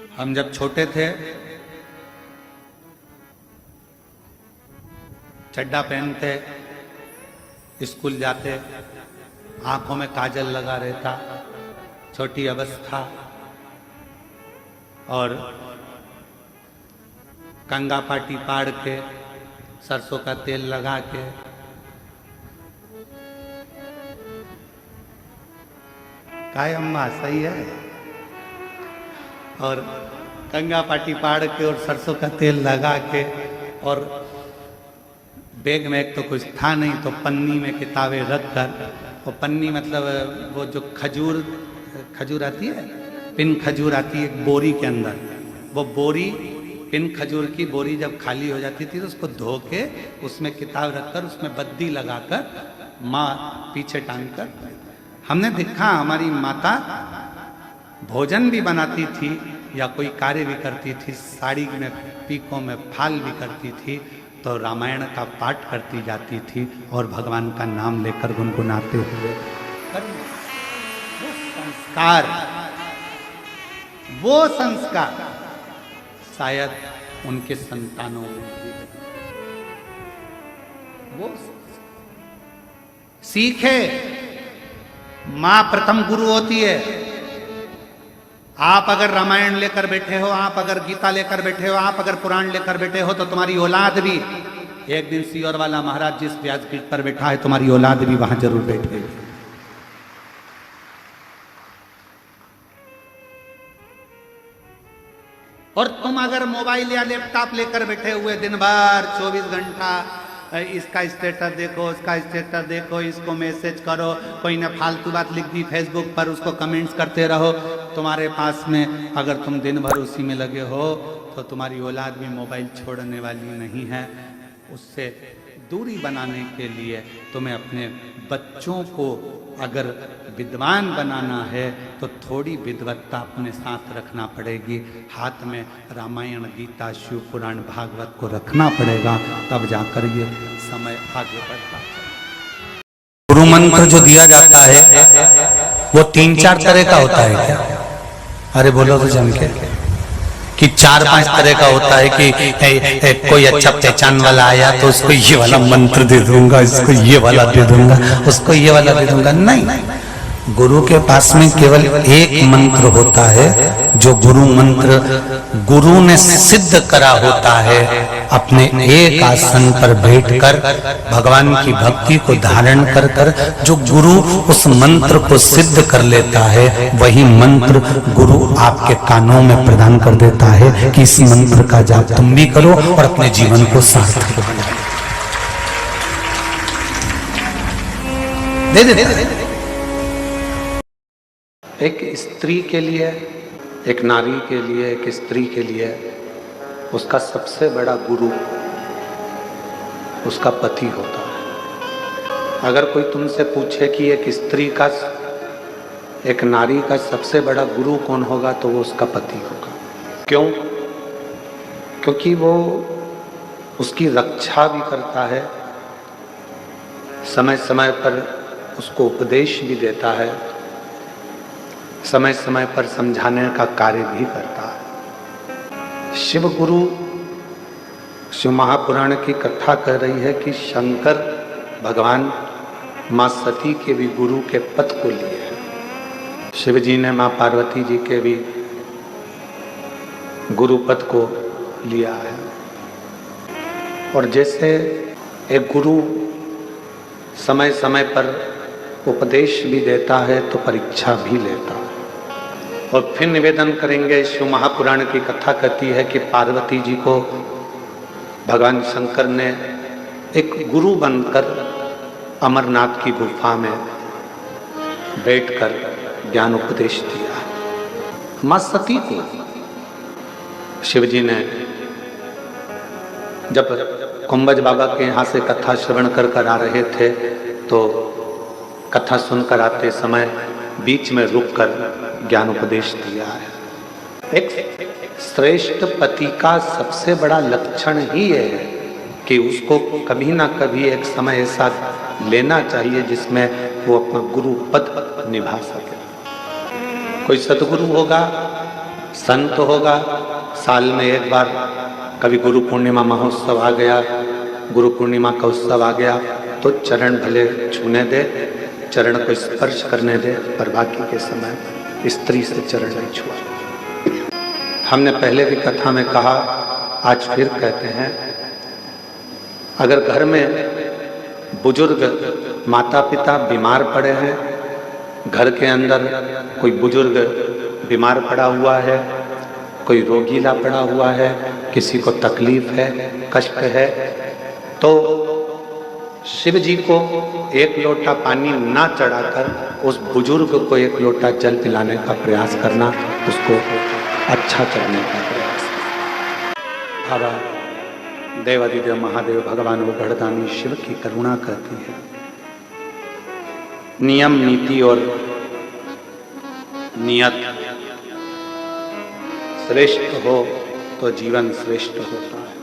हम जब छोटे थे चड्डा पहनते, स्कूल जाते, आंखों में काजल लगा रहता, छोटी अवस्था, और कंगा पाटी पाड़ के सरसों का तेल लगा के काय अम्मा सही है, और कंगा पाटी पाड़ के और सरसों का तेल लगा के, और बैग में एक तो कुछ था नहीं तो पन्नी में किताबें रख कर, वो पन्नी मतलब वो जो खजूर आती है, पिन खजूर आती है एक बोरी के अंदर, वो बोरी पिन खजूर की बोरी जब खाली हो जाती थी तो उसको धो के उसमें किताब रखकर उसमें बद्दी लगाकर माँ पीछे टांग कर, हमने देखा हमारी माता भोजन भी बनाती थी या कोई कार्य भी करती थी, साड़ी में पीकों में फाल भी करती थी, तो रामायण का पाठ करती जाती थी और भगवान का नाम लेकर गुनगुनाते हुए। वो संस्कार शायद उनके संतानों में भी वो सीखे। मां प्रथम गुरु होती है। आप अगर रामायण लेकर बैठे हो, आप अगर गीता लेकर बैठे हो, आप अगर पुराण लेकर बैठे हो, तो तुम्हारी औलाद भी एक दिन सीहोर वाला महाराज जिस व्यासपीठ पर बैठा है, तुम्हारी औलाद भी वहां जरूर बैठेगी। और तुम अगर मोबाइल या लैपटॉप लेकर बैठे हुए दिन भर 24 घंटा इसका स्टेटस देखो, उसका स्टेटस देखो, इसको मैसेज करो, कोई ने फालतू बात लिख दी फेसबुक पर, उसको कमेंट्स करते रहो, तुम्हारे पास में अगर तुम दिन भर उसी में लगे हो तो तुम्हारी औलाद भी मोबाइल छोड़ने वाली नहीं है। उससे दूरी बनाने के लिए तुम्हें अपने बच्चों को अगर विद्वान बनाना है तो थोड़ी विद्वत्ता अपने साथ रखना पड़ेगी। हाथ में रामायण, गीता, शिव पुराण, भागवत को रखना पड़ेगा, तब जाकर ये समय आगे बढ़ता है। गुरु मंत्र जो दिया जाता है वो 3-4 तरह का होता है क्या? अरे बोलो तो जम के कि 4-5 तरह का होता है कि कोई अच्छा पहचान वाला आया तो उसको ये वाला मंत्र दे दूंगा, इसको ये वाला दे दूंगा, उसको ये वाला दे दूंगा। नहीं, गुरु के पास में केवल एक मंत्र होता है जो गुरु मंत्र गुरु ने सिद्ध करा होता है। अपने एक आसन पर बैठकर भगवान की भक्ति को धारण कर कर जो गुरु उस मंत्र को सिद्ध कर लेता है, वही मंत्र गुरु आपके कानों में प्रदान कर देता है कि इस मंत्र का जाप तुम भी करो और अपने जीवन को सार्थक बनाओ। दे एक स्त्री के लिए, एक नारी के लिए, एक स्त्री के लिए उसका सबसे बड़ा गुरु उसका पति होता है। अगर कोई तुमसे पूछे कि एक स्त्री का, एक नारी का सबसे बड़ा गुरु कौन होगा, तो वो उसका पति होगा। क्यों? क्योंकि वो उसकी रक्षा भी करता है, समय समय पर उसको उपदेश भी देता है, समय समय पर समझाने का कार्य भी करता है। शिव गुरु, शिव महापुराण की कथा कह रही है कि शंकर भगवान माँ सती के भी गुरु के पद को लिए हैं। शिव जी ने माँ पार्वती जी के भी गुरु पद को लिया है। और जैसे एक गुरु समय समय पर उपदेश भी देता है तो परीक्षा भी लेता है। और फिर निवेदन करेंगे, शिव महापुराण की कथा कहती है कि पार्वती जी को भगवान शंकर ने एक गुरु बनकर अमरनाथ की गुफा में बैठकर ज्ञान उपदेश दिया। मां सती को शिव जी ने जब कुंभज बाबा के यहाँ से कथा श्रवण कर आ रहे थे तो कथा सुनकर आते समय बीच में रुककर ज्ञान उपदेश दिया है। एक श्रेष्ठ पति का सबसे बड़ा लक्षण ही ये है कि उसको कभी ना कभी एक समय ऐसा लेना चाहिए जिसमें वो अपना गुरु पद निभा सके। कोई सदगुरु होगा संत होगा, साल में एक बार कभी गुरु पूर्णिमा महोत्सव आ गया, गुरु पूर्णिमा का उत्सव आ गया तो चरण भले छूने दे, चरण को स्पर्श करने दे, पर बाकी के समय स्त्री से चरण नहीं छुआ। हमने पहले भी कथा में कहा, आज फिर कहते हैं, अगर घर में बुजुर्ग माता पिता बीमार पड़े हैं, घर के अंदर कोई बुजुर्ग बीमार पड़ा हुआ है, कोई रोगीला पड़ा हुआ है, किसी को तकलीफ है, कष्ट है, तो शिव जी को एक लोटा पानी ना चढ़ाकर उस बुजुर्ग को एक लोटा जल पिलाने का प्रयास करना, उसको अच्छा करने का प्रयास। बाबा देवादिदेव महादेव भगवान वो गढ़दानी शिव की करुणा करती है। नियम नीति और नियत श्रेष्ठ हो तो जीवन श्रेष्ठ होता है।